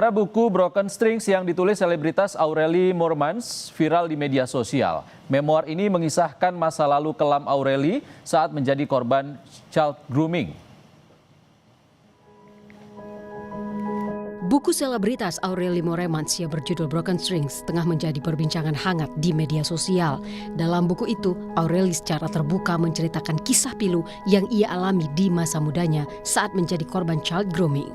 Buku Broken Strings yang ditulis selebritas Aurelie Moermans viral di media sosial. Memoir ini mengisahkan masa lalu kelam Aurelie saat menjadi korban child grooming. Buku selebritas Aurelie Moermans yang berjudul Broken Strings tengah menjadi perbincangan hangat di media sosial. Dalam buku itu, Aurelie secara terbuka menceritakan kisah pilu yang ia alami di masa mudanya saat menjadi korban child grooming.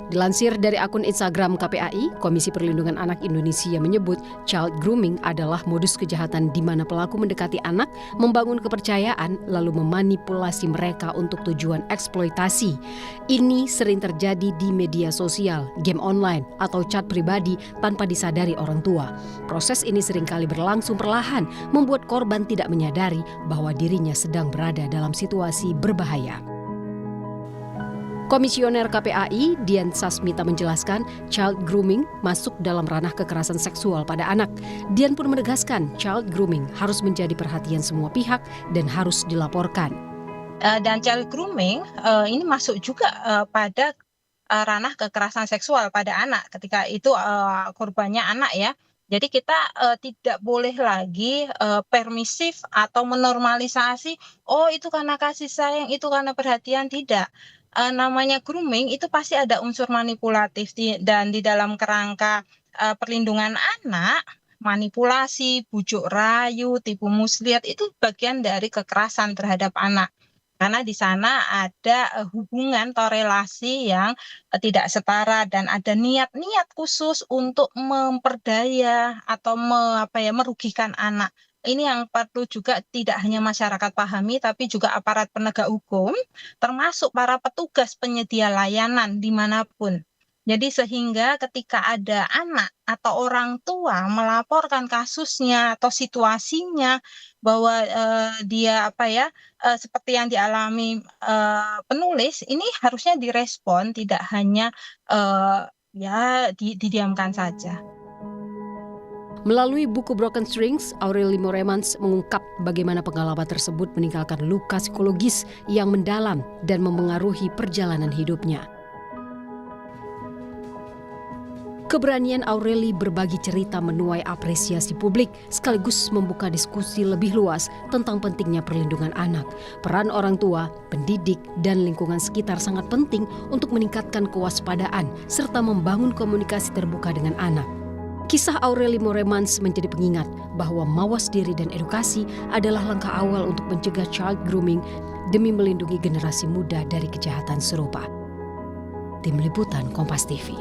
Dilansir dari akun Instagram KPAI, Komisi Perlindungan Anak Indonesia menyebut child grooming adalah modus kejahatan di mana pelaku mendekati anak, membangun kepercayaan, lalu memanipulasi mereka untuk tujuan eksploitasi. Ini sering terjadi di media sosial, game online, atau chat pribadi tanpa disadari orang tua. Proses ini seringkali berlangsung perlahan, membuat korban tidak menyadari bahwa dirinya sedang berada dalam situasi berbahaya. Komisioner KPAI, Dian Sasmita menjelaskan, child grooming masuk dalam ranah kekerasan seksual pada anak. Dian pun menegaskan, child grooming harus menjadi perhatian semua pihak dan harus dilaporkan. Dan child grooming ini masuk juga pada ranah kekerasan seksual pada anak ketika itu korbannya anak ya. Jadi kita tidak boleh lagi permisif atau menormalisasi, oh itu karena kasih sayang, itu karena perhatian, tidak. Namanya grooming itu pasti ada unsur manipulatif dan di dalam kerangka perlindungan anak, manipulasi, bujuk rayu, tipu muslihat itu bagian dari kekerasan terhadap anak. Karena di sana ada hubungan atau relasi yang tidak setara dan ada niat-niat khusus untuk memperdaya atau merugikan anak. Ini yang perlu juga tidak hanya masyarakat pahami, tapi juga aparat penegak hukum, termasuk para petugas penyedia layanan dimanapun. Jadi sehingga ketika ada anak atau orang tua melaporkan kasusnya atau situasinya bahwa dia seperti yang dialami penulis, ini harusnya direspon, tidak hanya didiamkan saja. Melalui buku Broken Strings, Aurelie Moermans mengungkap bagaimana pengalaman tersebut meninggalkan luka psikologis yang mendalam dan memengaruhi perjalanan hidupnya. Keberanian Aurelie berbagi cerita menuai apresiasi publik sekaligus membuka diskusi lebih luas tentang pentingnya perlindungan anak. Peran orang tua, pendidik, dan lingkungan sekitar sangat penting untuk meningkatkan kewaspadaan serta membangun komunikasi terbuka dengan anak. Kisah Aurelie Moermans menjadi pengingat bahwa mawas diri dan edukasi adalah langkah awal untuk mencegah child grooming demi melindungi generasi muda dari kejahatan serupa. Tim Liputan Kompas TV.